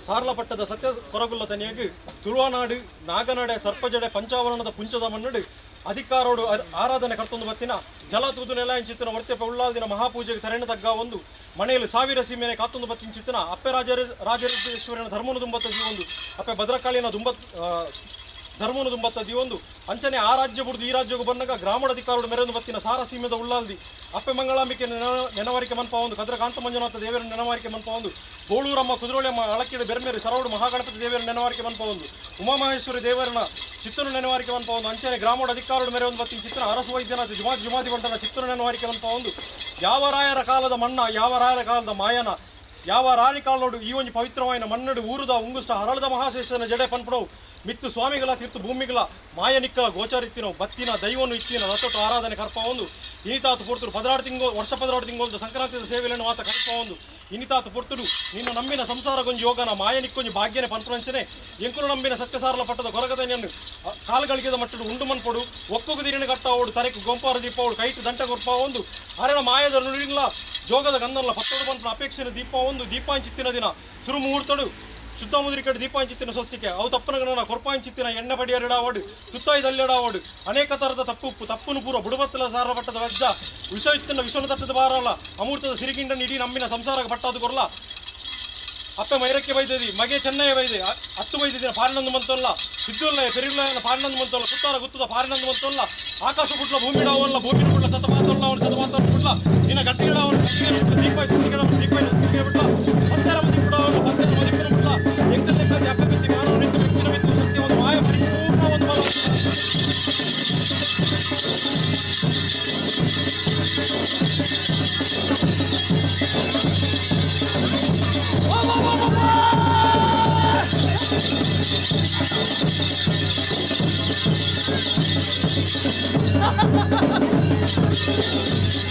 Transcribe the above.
ಸಾರ್ಲಪಟ್ಟದ ಸತ್ಯ ಕೊರಗುಲ್ಲ ತನಿಯಾಗಿ ತುಳುವನಾಡು ನಾಗನಡೆ ಸರ್ಪಜಡೆ ಪಂಚಾವರಣದ ಪುಂಚದ ಮನ್ನಡು ಅಧಿಕಾರೋಡು ಆರಾಧನೆ ಕರ್ತೊಂದು ಬತ್ತಿನ ಜಲ ತೂದು ನೆಲ ಚಿತ್ತಿನ ವರ್ತೆಪ ಉಳ್ಳಾದಿನ ಮಹಾಪೂಜೆಗೆ ತರಣೆ ತಗ್ಗ ಒಂದು ಮನೆಯಲ್ಲಿ ಸಾವಿರ ಸೀಮೆನೆ ಕಾತ್ತೊಂದು ಬತ್ತಿನ ಚಿತ್ತಿನ ಅಪ್ಪೆ ರಾಜರಾಜೇಶ್ವರನ ಧರ್ಮನು ದುಂಬತ್ತ ಜೀವೊಂದು ಅಪ್ಪೆ ಭದ್ರಕಾಳಿನ ಧರ್ಮನು ದುಂಬತ್ತ ಜೀವೊಂದು ಅಂಚನೆ ಆ ರಾಜ್ಯ ಬುಡ್ದು ಈ ರಾಜ್ಯಗೂ ಬಂದಾಗ ಗ್ರಾಮದ ಅಧಿಕಾರೋಡು ಮೆರೆದು ಬತ್ತಿನ ಸಾರ ಸೀಮೆದ ಉಳ್ಳಾಲ್ದಿ ಅಪ್ಪೆ ಮಂಗಳಾಂಬಿಕೆ ನೆನವಾರಿಕೆ ಮನ್ಪ ಒಂದು ಕದ್ರ ಕಾಂತ ಮಂಜುನಾಥ ದೇವರ ನೆನವಾರಿಕೆ ಮನ್ಪ ಒಂದು ಗೋಳೂರಮ್ಮ ಕುದುರೋಳಿಯಮ್ಮ ಅಳಕಿಡ ಬೆರ್ಮೇರಿ ಸರವಡು ಮಹಾಗಣಪತಿ ದೇವರ ನೆನವಾರಿಕೆ ಮನ್ಪ ಒಂದು ಉಮಾಮಹೇಶ್ವರಿ ದೇವರನ ಚಿತ್ತೂರು ನೆನವಾರಿಕೆ ಮನ್ಪ ಒಂದು ಅಂಚನೆ ಗ್ರಾಮದ ಅಧಿಕಾರೋಡು ಮೆರೆ ಒಂದು ಬತ್ತಿನ ಚಿತ್ರ ಅರಸು ವೈದ್ಯನಾಥ ಜುಮಾದಿ ಬಂಟನ ಚಿತ್ತೂರು ನೆನವಾರಿಕೆ ಮನ್ಪ ಒಂದು ಯಾವ ರಾಯರ ಕಾಲದ ಮಣ್ಣ ಯಾವ ರಾಯರ ಕಾಲದ ಮಾಯನ ಯಾವ ರಾಣಿ ಕಾಲೋಡು ಈ ಒಂದು ಪವಿತ್ರವಾಯಿನ ಮನ್ನಡು ಊರುದ ಉಂಗುಷ್ಟ ಹರಳದ ಮಹಾಶೇಷನ ಜಡೆ ಪನ್ಪಡವು ಮಿತ್ತು ಸ್ವಾಮಿಗಳ ತೀರ್ತು ಭೂಮಿಗಳ ಮಾಯನಿಕ್ಕಲ ಗೋಚರಿತ್ತಿನೋ ಬತ್ತಿನ ದೈವನು ಇತ್ತಿನ ರಥೋಟ ಆರಾಧನೆ ಕರ್ಪ ಒಂದು ಇನಿತಾತು ಪೊರ್ತರು 16 ತಿಂಗಳು ವರ್ಷ 16 ತಿಂಗಳು ಸಂಕ್ರಾಂತಿಯ ಸೇವೆಯನ್ನು ಆತ ಕರ್ಪ ಒಂದು ಇನಿತಾತು ಪೊರ್ತರು ನಿನ್ನ ನಂಬಿನ ಸಂಸಾರ ಗೊಂಜಿ ಯೋಗನ ಮಾಯನಿಕ್ಕೊಂಜಿ ಭಾಗ್ಯನೆ ಪಂಚರಂಚನೆ ಎಂಕುಲು ನಂಬಿನ ಸತ್ಯಸಾರಲ ಪಟ್ಟದ ಕೊರಗದನೆಯನ್ನು ಕಾಲುಗಳಿಗೆದ ಮಟ್ಟಡು ಉಂಡು ಮನ್ಪಡು ಒಕ್ಕುಗು ದಿರಿನ ಕಟ್ಟ ಅವಡು ತರೆಕು ಗೊಂಪಾರ ದೀಪ ಅವಳು ಕೈಟು ದಂಟೆ ಕೊರ್ಪ ಒಂದು ಅರಣ ಮಾಯದ ನುಡಿಗಳ ಜೋಗದ ಗಂಧನಲ ಪತ್ತೋಡು ಬಂತ ಅಪೇಕ್ಷೆನ ದೀಪ ಒಂದು ದೀಪಾಂಚಿತ್ತಿನ ದಿನ ಸುರು ಮುಹೂರ್ತಡು ಶುದ್ಧ ಮುದ್ರಿಕಡೆ ದೀಪಾಂಚಿತ್ತಿನ ಸ್ವಸ್ತಿಕೆ ಅವು ತಪ್ಪನಗನ ಕೊರ್ಪಾಂಚಿತ್ತಿನ ಎಣ್ಣೆ ಬಡಿಯರಿಡಾವಡು ತುತ್ತಾಯಿದಲ್ಲಿಡಾವಡು ಅನೇಕ ತರದ ತಪ್ಪುನು ಪೂರ್ವ ಬುಡಬತ್ತಲ ಸಾರ ಪಟ್ಟದ ವಜ್ಜ ವಿಷ ಇತ್ತಿನ ವಿಶ್ವನ ತಟ್ಟದ ಬಾರಲ್ಲ ಅಮೂರ್ತದ ಸಿರಿಗಿಂಡನ ಇಡೀ ನಂಬಿನ ಸಂಸಾರ ಪಟ್ಟದು ಕೊರಲ ಅಪ್ಪೆ ಮೈರಕ್ಕೆ ಬೈದದಿ ಮಗೆ ಚೆನ್ನೈ ಬೈದೆ 10 ಬೈದಿನ ಪಾರಿನಂದು ಮಂತಲ್ಲ ಸಿದ್ದುಲ್ಲಯ ಪೆರಿಲ್ಲಯನ ಪಾರಿನಂದು ಮಂತಲ್ಲ ಕುತ್ತಾರ ಗುತ್ತದ ಪಾರಿನಂದು ಮಂತಲ್ಲ ಆಕಾಶ ಬುಡ್ಲ ಭೂಮಿ ಡಾವಲ್ಲ ಭೂಮಿ ಬುಡ್ಲ ಸತಮಾತಲ್ಲ ಅವನು ಸತಮಾತ ಬುಡ್ಲ ನಿನ್ನ ಗಟ್ಟಿಗಿಡ ಅವನು ದೀಪ ಸುತ್ತಿಗಿಡ ದೀಪ ಬಿಡ್ಲ ಹತ್ತರ ಮದಿ ಕೂಡ ಅವನು ಹತ್ತರ ಮದಿ ಬಿಡ್ಲ ಎಂಕದ ಅಪ್ಪೆ ಬಿತ್ತಿ ಮಾನವ ನಿಂತು ಬಿತ್ತಿನ ಮಿತ್ತು ಸತ್ಯ ಒಂದು ಮಾಯ ಪರಿಪೂರ್ಣ ಒಂದು ಬಲ Ha ha ha ha!